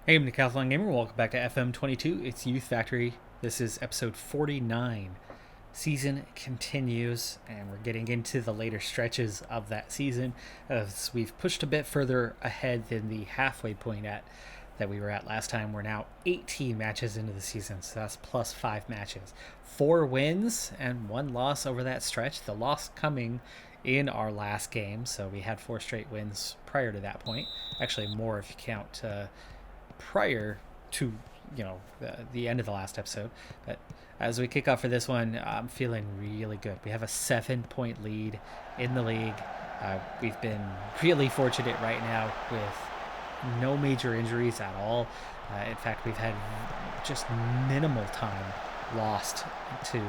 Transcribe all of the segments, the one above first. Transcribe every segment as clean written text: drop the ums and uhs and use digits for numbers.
Hey, I'm Decathlon Gamer. Welcome back to FM22. It's Youth Factory. This is episode 49. Season continues, and we're getting into the later stretches of that season as we've pushed a bit further ahead than the halfway point that we were at last time. We're now 18 matches into the season, so that's plus 5 matches. 4 wins and 1 loss over that stretch. The loss coming in our last game, so we had 4 straight wins prior to that point. Actually, more if you count prior to the end of the last episode. But as we kick off for this one, I'm feeling really good. We have a 7-point lead in the league. We've been really fortunate right now with no major injuries at all. In fact, we've had just minimal time lost to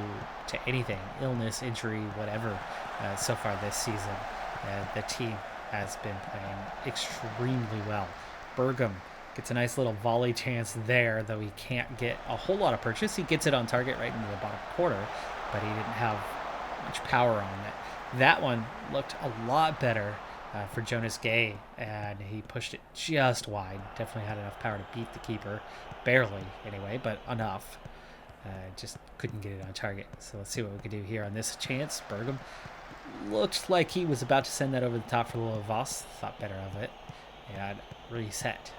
anything, illness, injury, whatever, so far this season. The team has been playing extremely well. Bergam gets a nice little volley chance there, though he can't get a whole lot of purchase. He gets it on target right into the bottom quarter, but he didn't have much power on it. That one looked a lot better for Jonas Gay, and he pushed it just wide. Definitely had enough power to beat the keeper. Barely, anyway, but enough. Just couldn't get it on target. So let's see what we can do here on this chance. Bergam looked like he was about to send that over the top for Voss. Thought better of it. And reset.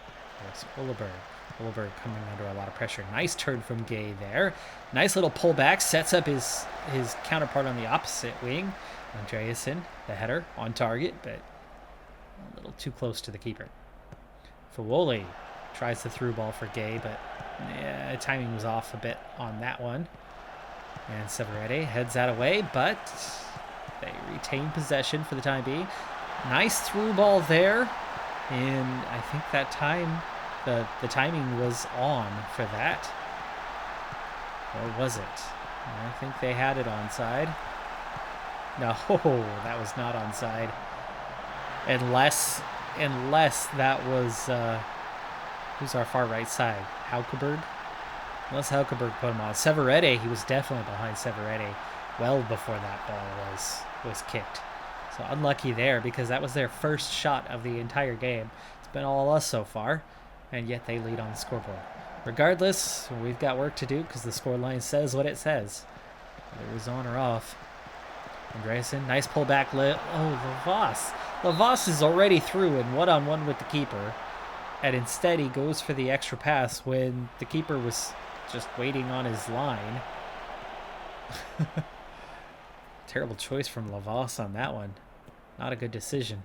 There's Uleberg coming under a lot of pressure. Nice turn from Gay there. Nice little pullback. Sets up his counterpart on the opposite wing. Andreasen, the header, on target, but a little too close to the keeper. Fawoli tries the through ball for Gay, but timing was off a bit on that one. And Severete heads that away, but they retain possession for the time being. Nice through ball there. And I think that time, the timing was on for that. Or was it? I think they had it onside. No, that was not onside. Unless that was, who's our far right side? Haukeberg? Unless Haukeberg put him on. Severete, he was definitely behind Severete well before that ball was kicked. So unlucky there, because that was their first shot of the entire game. It's been all us so far, and yet they lead on the scoreboard. Regardless, we've got work to do because the scoreline says what it says. Whether it was on or off. Andreasen, nice pullback. Lavas. Lavas is already through in one-on-one with the keeper, and instead he goes for the extra pass when the keeper was just waiting on his line. Terrible choice from Lavas on that one. Not a good decision.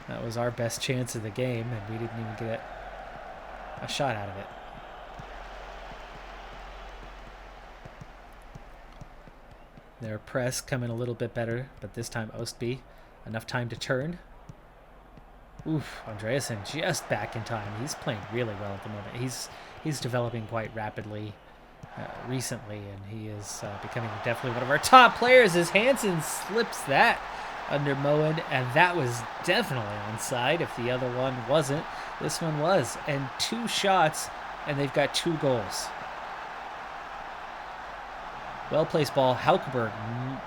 That was our best chance of the game, and we didn't even get a shot out of it. Their press coming a little bit better, but this time Ostby. Enough time to turn. Oof, Andreasen just back in time. He's playing really well at the moment. He's developing quite rapidly recently, and he is becoming definitely one of our top players as Hansen slips that under Moen, and that was definitely onside. If the other one wasn't, this one was. And 2 shots, and they've got 2 goals. Well-placed ball. Haukeberg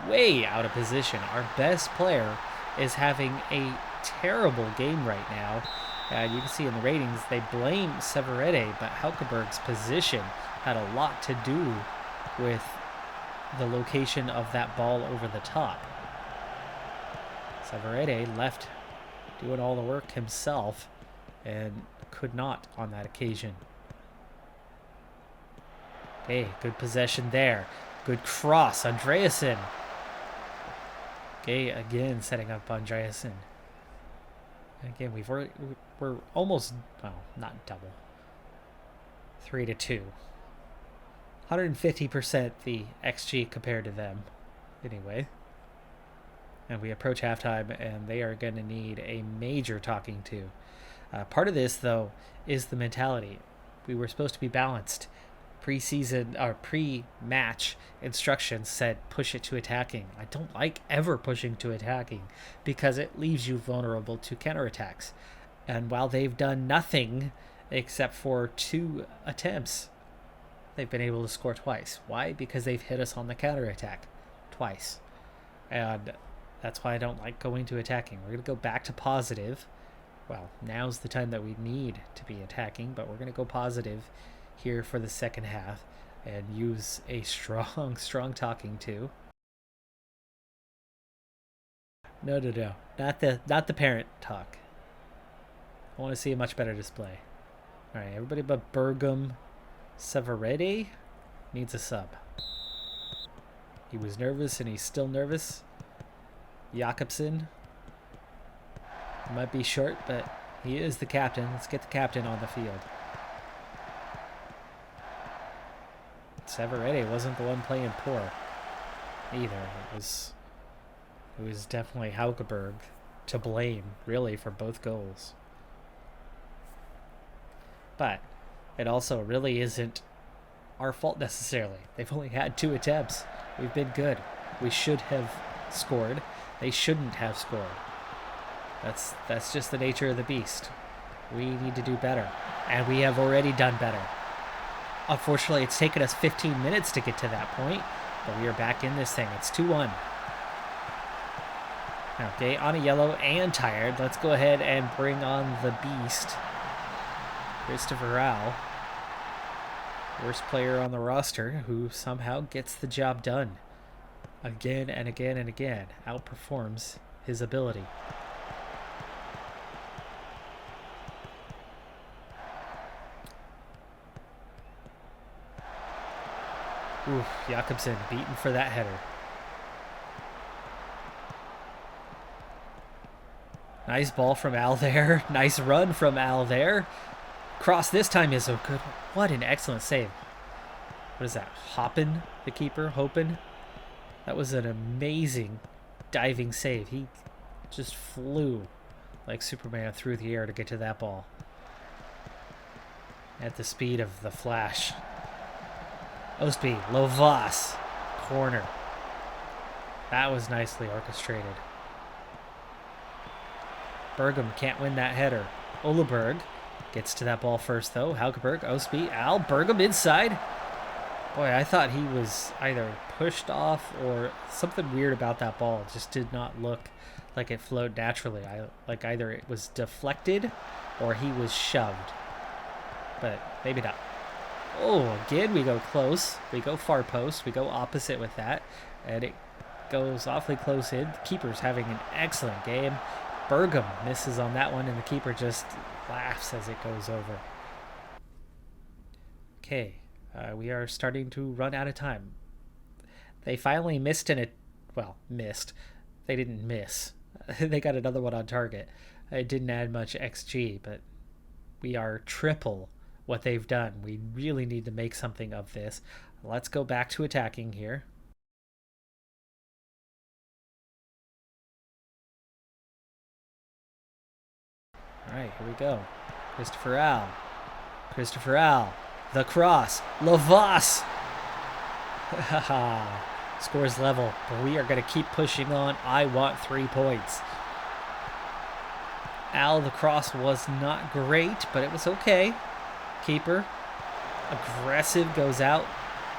way out of position. Our best player is having a terrible game right now. You can see in the ratings, they blame Severete, but Haukeberg's position had a lot to do with the location of that ball over the top. Severete left doing all the work himself and could not on that occasion. Okay, good possession there. Good cross, Andreasen. Okay, again setting up Andreasen. Again, we're almost, well, not double. 3-2. 150% the XG compared to them. Anyway. And we approach halftime, and they are going to need a major talking to. Part of this, though, is the mentality. We were supposed to be balanced. Pre-match instructions said push it to attacking. I don't like ever pushing to attacking because it leaves you vulnerable to counterattacks. And while they've done nothing except for 2 attempts, they've been able to score twice. Why? Because they've hit us on the counterattack twice. And that's why I don't like going to attacking. We're going to go back to positive well, now's the time that we need to be attacking, but we're going to go positive here for the second half and use a strong talking to. No, not the parent talk. I want to see a much better display. All right, everybody but Bergum Severede needs a sub. He was nervous and he's still nervous. Jakobsen might be short, but he is the captain. Let's get the captain on the field. Severede wasn't the one playing poor either. It was definitely Haukeberg to blame, really, for both goals. But it also really isn't our fault necessarily. They've only had 2 attempts. We've been good. We should have scored. They shouldn't have scored. That's just the nature of the beast. We need to do better. And we have already done better. Unfortunately, it's taken us 15 minutes to get to that point, but we are back in this thing. It's 2-1. Okay, on a yellow and tired. Let's go ahead and bring on the beast. Christopher Rao. Worst player on the roster who somehow gets the job done. Again and again and again. Outperforms his ability. Oof, Jakobsen beaten for that header. Nice ball from Al there. Nice run from Al there. Cross this time is so good. What an excellent save. What is that? Hoppen, the keeper? Hoppen? That was an amazing diving save. He just flew like Superman through the air to get to that ball. At the speed of the Flash. Osby, Lovas, corner. That was nicely orchestrated. Bergum can't win that header. Oleberg gets to that ball first, though. Haukeberg, Osby, Al, Bergum inside. Boy, I thought he was either pushed off or something weird about that ball. It just did not look like it flowed naturally. Like either it was deflected or he was shoved. But maybe not. Oh, again, we go close. We go far post. We go opposite with that. And it goes awfully close in. The keeper's having an excellent game. Bergum misses on that one, and the keeper just laughs as it goes over. Okay, we are starting to run out of time. They finally missed missed. They didn't miss. They got another one on target. It didn't add much XG, but we are triple what they've done. We really need to make something of this. Let's go back to attacking here. All right, here we go. Christopher Al. The cross. Lovas. Scores level, but we are going to keep pushing on. I want 3 points. Al, the cross was not great, but it was okay. Keeper, aggressive, goes out,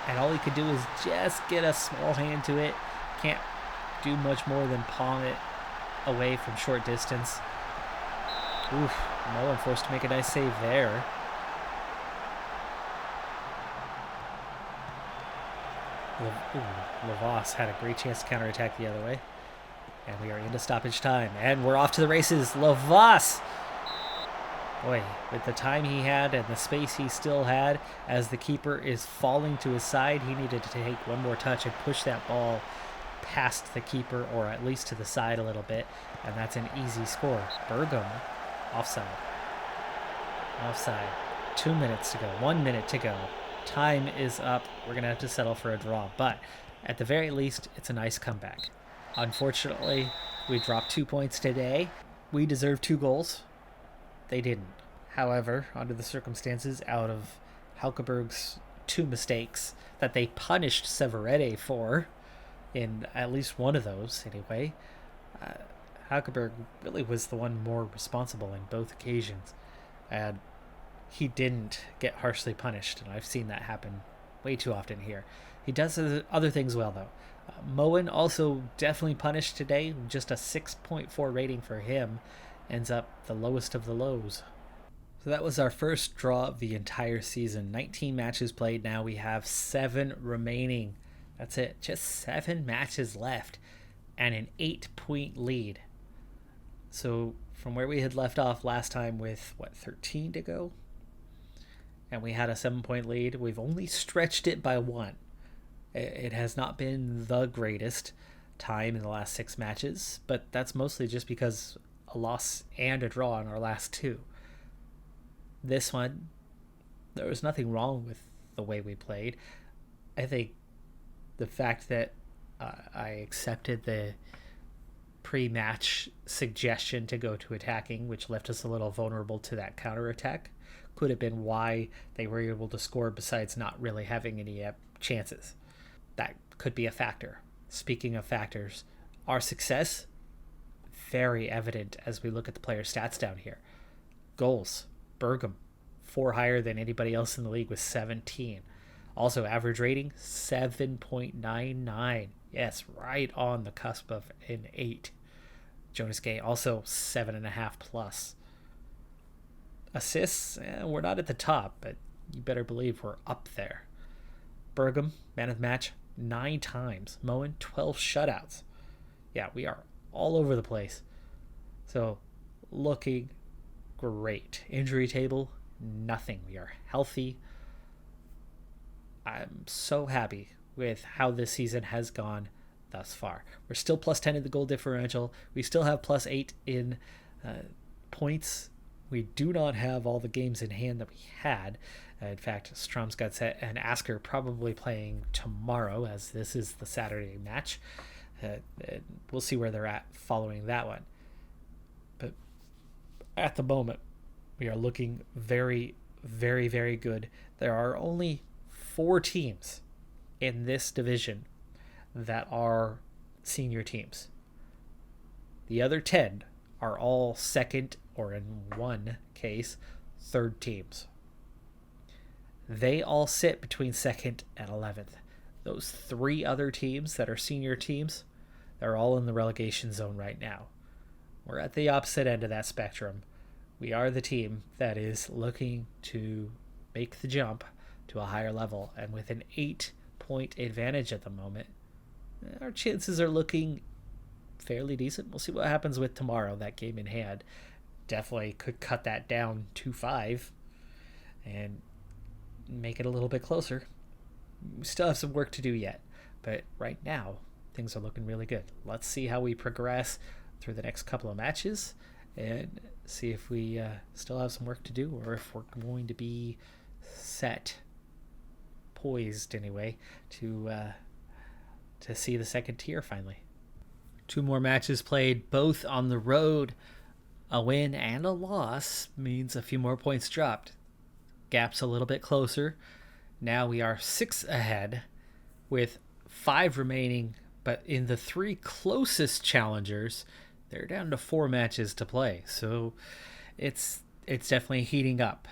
and all he could do is just get a small hand to it. Can't do much more than palm it away from short distance. Oof, Mullen forced to make a nice save there. Lavas had a great chance to counterattack the other way. And we are into stoppage time. And we're off to the races. Lavas! Boy, with the time he had and the space he still had, as the keeper is falling to his side, he needed to take one more touch and push that ball past the keeper, or at least to the side a little bit. And that's an easy score. Bergum, offside. 2 minutes to go. 1 minute to go. Time is up. We're going to have to settle for a draw. But at the very least, it's a nice comeback. Unfortunately, we dropped 2 points today. We deserve 2 goals. They didn't. However, under the circumstances, out of Haukeberg's 2 mistakes that they punished Severede for, in at least one of those anyway, Haukeberg really was the one more responsible in both occasions. And he didn't get harshly punished, and I've seen that happen way too often here. He does other things well, though. Moen also definitely punished today, just a 6.4 rating for him, ends up the lowest of the lows. So that was our first draw of the entire season. 19 matches played. Now we have 7 remaining. That's it. Just 7 matches left and an 8-point lead. So from where we had left off last time with, 13 to go? And we had a 7-point lead. We've only stretched it by 1. It has not been the greatest time in the last 6 matches, but that's mostly just because a loss and a draw in our last 2. This one, there was nothing wrong with the way we played. I think the fact that I accepted the pre-match suggestion to go to attacking, which left us a little vulnerable to that counterattack, could have been why they were able to score besides not really having any chances. That could be a factor. Speaking of factors, our success, very evident as we look at the player stats down here. Goals. Bergam, 4 higher than anybody else in the league with 17. Also, average rating, 7.99. Yes, right on the cusp of an 8. Jonas Gay, also 7.5 plus. Assists, we're not at the top, but you better believe we're up there. Bergam, man of the match, 9 times. Moen, 12 shutouts. Yeah, we are all over the place. So, looking great. Injury table, nothing. We are healthy. I'm so happy with how this season has gone thus far. We're still plus 10 in the goal differential. We still have plus 8 in points. We do not have all the games in hand that we had. In fact, Strømsgodset and Asker probably playing tomorrow, as this is the Saturday match. We'll see where they're at following that one. But at the moment, we are looking very, very, very good. There are only 4 teams in this division that are senior teams. The other 10 are all second, or in one case, third teams. They all sit between 2nd and 11th. Those 3 other teams that are senior teams, they're all in the relegation zone right now. We're at the opposite end of that spectrum. We are the team that is looking to make the jump to a higher level, and with an 8-point advantage at the moment, our chances are looking fairly decent. We'll see what happens with tomorrow, that game in hand. Definitely could cut that down to 5 and make it a little bit closer. We still have some work to do yet, but right now things are looking really good. Let's see how we progress through the next couple of matches and see if we still have some work to do, or if we're going to be poised anyway, to see the second tier finally. 2 more matches played, both on the road. A win and a loss means a few more points dropped. Gap's a little bit closer. Now we are 6 ahead with 5 remaining, but in the 3 closest challengers, they're down to 4 matches to play. So it's definitely heating up.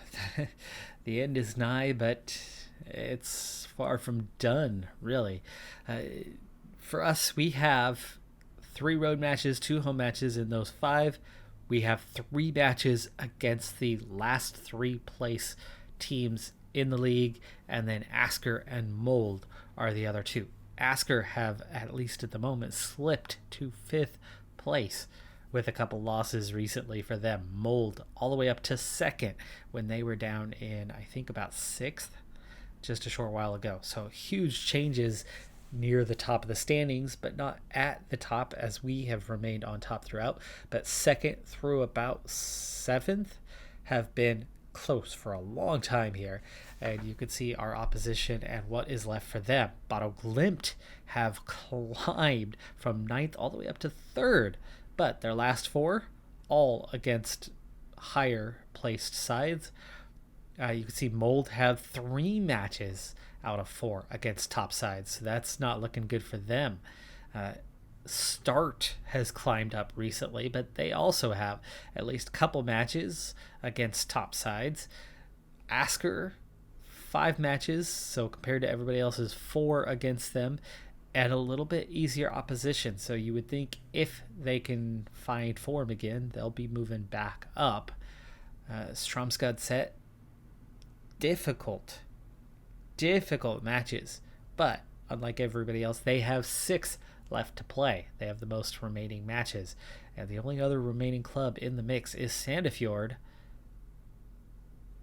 The end is nigh, but it's far from done, really. For us, we have 3 road matches, 2 home matches. In those 5, we have 3 matches against the last 3 place teams in the league, and then Asker and Mold are the other 2. Asker have, at least at the moment, slipped to 5th place with a couple losses recently for them. Mold all the way up to 2nd when they were down in, I think, about 6th just a short while ago. So huge changes near the top of the standings, but not at the top, as we have remained on top throughout. But 2nd through about 7th have been close for a long time here, and you can see our opposition and what is left for them. Botto Glimt have climbed from 9th all the way up to 3rd, but their last 4 all against higher placed sides. You can see Mold have 3 matches out of 4 against top sides, so that's not looking good for them. Start has climbed up recently, but they also have at least a couple matches against top sides. Asker, 5 matches, so compared to everybody else's 4 against them. and a little bit easier opposition. So you would think if they can find form again, they'll be moving back up. Strømsgodset set difficult matches, but unlike everybody else, they have 6 left to play. They have the most remaining matches, and the only other remaining club in the mix is Sandefjord,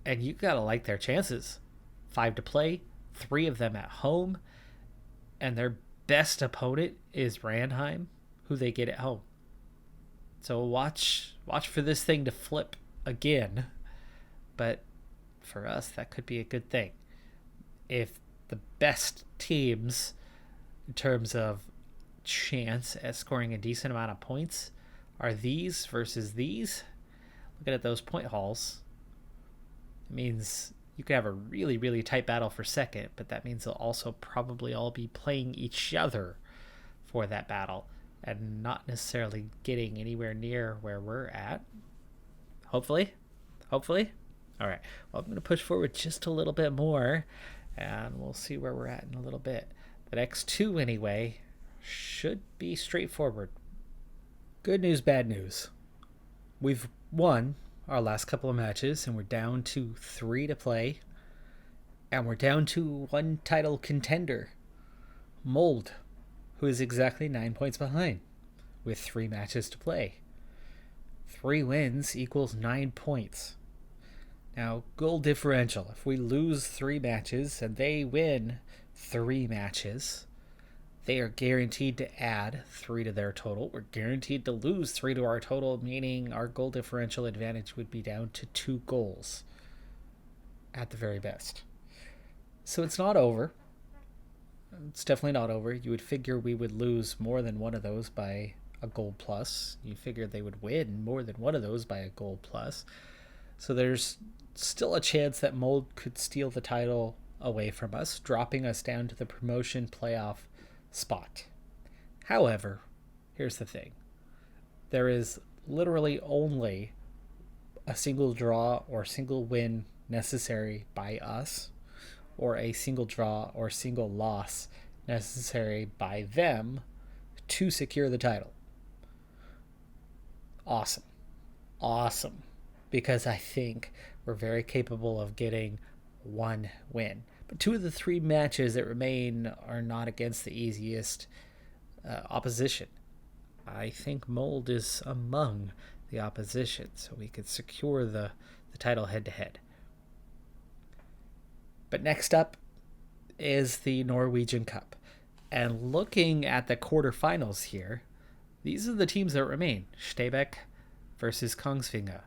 and you gotta like their chances. 5 to play, 3 of them at home, and their best opponent is Ranheim, who they get at home. So watch for this thing to flip again, but for us, that could be a good thing. If the best teams, in terms of chance at scoring a decent amount of points, are these versus these, looking at those point hauls, it means you could have a really, really tight battle for second, but that means they'll also probably all be playing each other for that battle and not necessarily getting anywhere near where we're at. Hopefully. All right. Well, I'm going to push forward just a little bit more, and we'll see where we're at in a little bit. The next 2, anyway, should be straightforward. Good news, bad news. We've won our last couple of matches, and we're down to 3 to play, and we're down to 1 title contender, Mold, who is exactly 9 points behind with 3 matches to play. 3 wins equals 9 points. Now, goal differential, if we lose 3 matches and they win 3 matches, they are guaranteed to add 3 to their total. We're guaranteed to lose 3 to our total, meaning our goal differential advantage would be down to 2 goals at the very best. So it's not over. It's definitely not over. You would figure we would lose more than one of those by a goal plus. You figure they would win more than one of those by a goal plus. So there's still a chance that Mold could steal the title away from us, dropping us down to the promotion playoff spot. However, here's the thing. There is literally only a single draw or single win necessary by us, or a single draw or single loss necessary by them to secure the title. Awesome. Because I think we're very capable of getting 1 win. But 2 of the 3 matches that remain are not against the easiest opposition. I think Mold is among the opposition, so we could secure the title head-to-head. But next up is the Norwegian Cup. And looking at the quarterfinals here, these are the teams that remain. Stabæk versus Kongsvinger.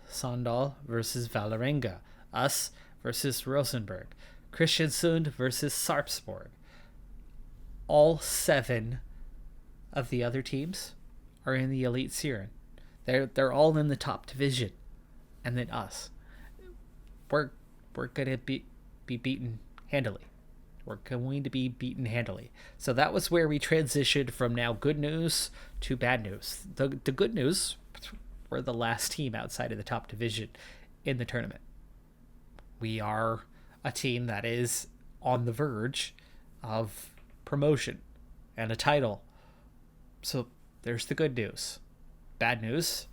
Sandal versus Vålerenga. Us versus Rosenborg. Kristiansund versus Sarpsborg. All 7 of the other teams are in the Elite Serien. They're all in the top division. And then us. We're going to be beaten handily. We're going to be beaten handily. So that was where we transitioned from now good news to bad news. The good news, we're the last team outside of the top division in the tournament. We are a team that is on the verge of promotion and a title. So there's the good news. Bad news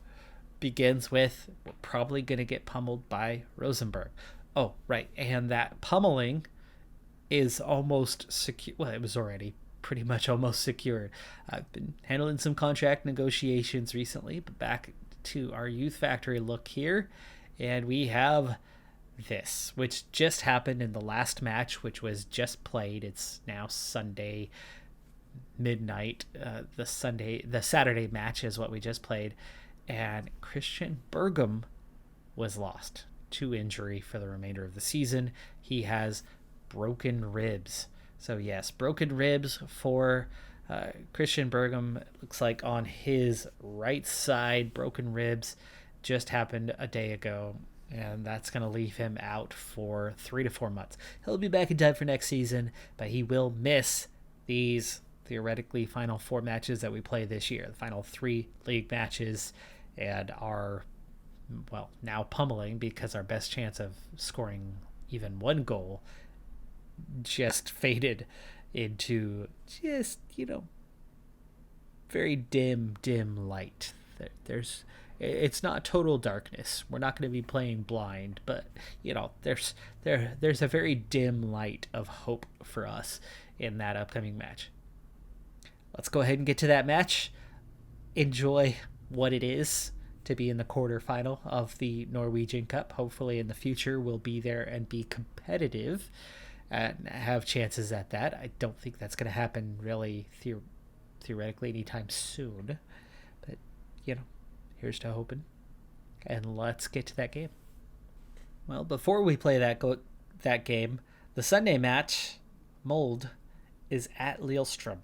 begins with we're probably going to get pummeled by Rosenborg. Oh, right. And that pummeling is almost secure. Well, it was already pretty much almost secured. I've been handling some contract negotiations recently, but back to our Youth Factory look here, and we have this, which just happened in the last match, which was just played. It's now Sunday midnight. The Saturday match is what we just played, and Christian Bergum was lost to injury for the remainder of the season. He has broken ribs. So yes, broken ribs for Christian Bergum. It looks like on his right side, broken ribs just happened a day ago, and that's going to leave him out for 3 to 4 months. He'll be back in time for next season, but he will miss these theoretically final 4 matches that we play this year, the final 3 league matches, and our, well, now pummeling because our best chance of scoring even 1 goal just faded into just, very dim light. It's not total darkness. We're not going to be playing blind, but there's a very dim light of hope for us in that upcoming match. Let's go ahead and get to that match. Enjoy what it is to be in the quarterfinal of the Norwegian Cup. Hopefully in the future we'll be there and be competitive and have chances at that. I don't think that's going to happen really theoretically anytime soon. But, here's to hoping. And let's get to that game. Well, before we play that game, the Sunday match, Molde, is at Lillestrøm.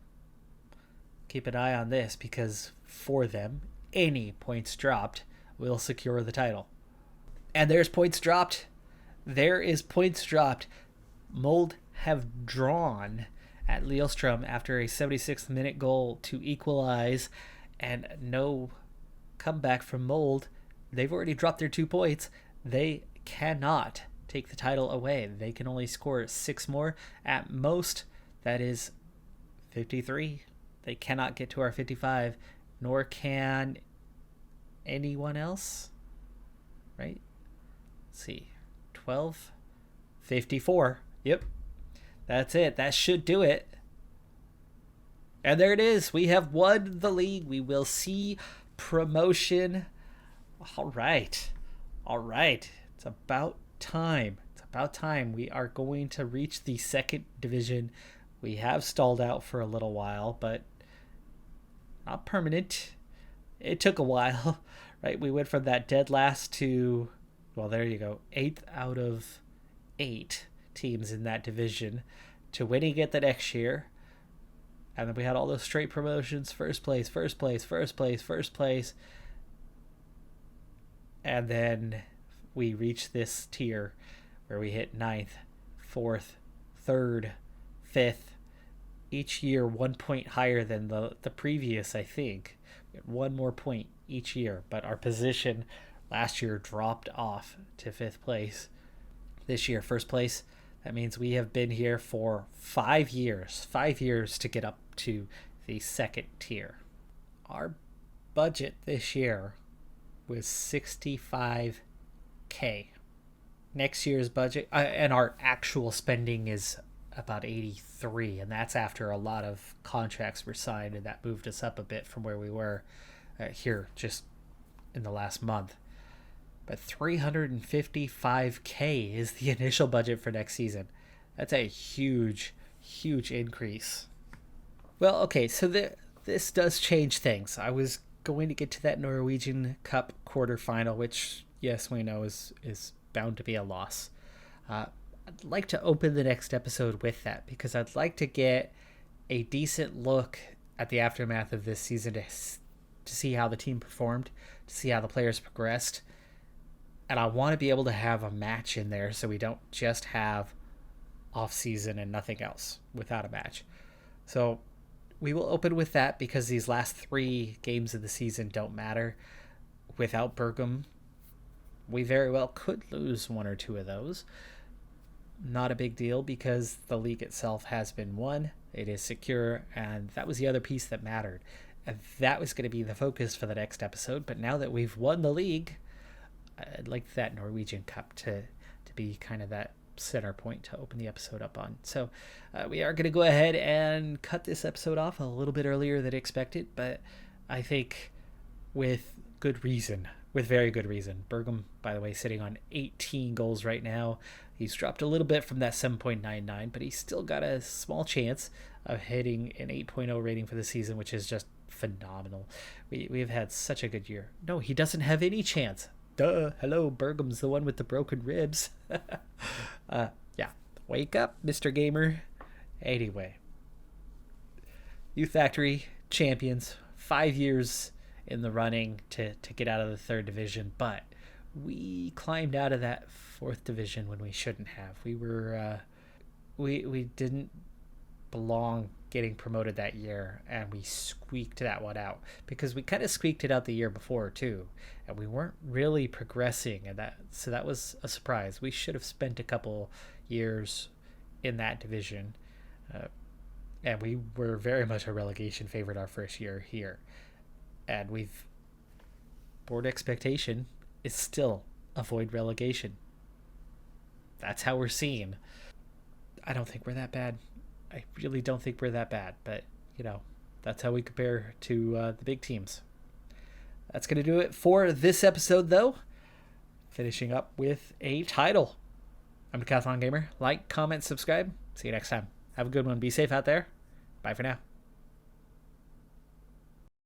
Keep an eye on this because for them, any points dropped will secure the title. And there's points dropped. There is points dropped. Molde have drawn at Lillestrøm after a 76th minute goal to equalize, and no comeback from Molde. They've already dropped their 2 points. They cannot take the title away. They can only score 6 more. At most, that is 53. They cannot get to our 55, nor can anyone else, right? Let's see, 12, 54. Yep, that's it. That should do it. And there it is. We have won the league. We will see promotion. All right. It's about time. We are going to reach the second division. We have stalled out for a little while, but not permanent. It took a while, right? We went from that dead last to, well, there you go, 8th out of 8 teams in that division to winning it the next year. And then we had all those straight promotions, first place. And then we reached this tier where we hit 9th, 4th, 3rd, 5th. Each year 1 point higher than the previous, I think. We had 1 more point each year, but our position last year dropped off to 5th place. This year, 1st place. That means we have been here for 5 years. 5 years to get up to the 2nd tier. Our budget this year was $65K. Next year's budget, and our actual spending is about 83, and that's after a lot of contracts were signed, and that moved us up a bit from where we were here just in the last month. But $355K is the initial budget for next season. That's a huge increase. Well, okay, so this does change things. I was going to get to that Norwegian Cup quarterfinal, which, yes, we know is bound to be a loss. I'd like to open the next episode with that because I'd like to get a decent look at the aftermath of this season to see how the team performed, to see how the players progressed. And I want to be able to have a match in there so we don't just have off-season and nothing else without a match. So we will open with that because these last 3 games of the season don't matter. Without Bergum, we very well could lose 1 or 2 of those. Not a big deal because the league itself has been won. It is secure, and that was the other piece that mattered. And that was going to be the focus for the next episode. But now that we've won the league, I'd like that Norwegian Cup to be kind of that center point to open the episode up on. So we are going to go ahead and cut this episode off a little bit earlier than expected, but I think with good reason, with very good reason. Bergum, by the way, sitting on 18 goals right now. He's dropped a little bit from that 7.99, but he's still got a small chance of hitting an 8.0 rating for the season, which is just phenomenal. We've had such a good year. No, he doesn't have any chance. Duh. Hello, Bergum's the one with the broken ribs. Yeah. Wake up, Mr. Gamer. Anyway. Youth Factory champions. 5 years in the running to get out of the 3rd division, but we climbed out of that 4th division when we shouldn't have. We were we didn't belong getting promoted that year, and we squeaked that one out because we kind of squeaked it out the year before too, and we weren't really progressing, and that was a surprise. We should have spent a couple years in that division, And we were very much a relegation favorite our first year here. And board expectation is still avoid relegation. That's how we're seen. I don't think we're that bad. I really don't think we're that bad. But, that's how we compare to the big teams. That's going to do it for this episode, though. Finishing up with a title. I'm Decathlon Gamer. Like, comment, subscribe. See you next time. Have a good one. Be safe out there. Bye for now.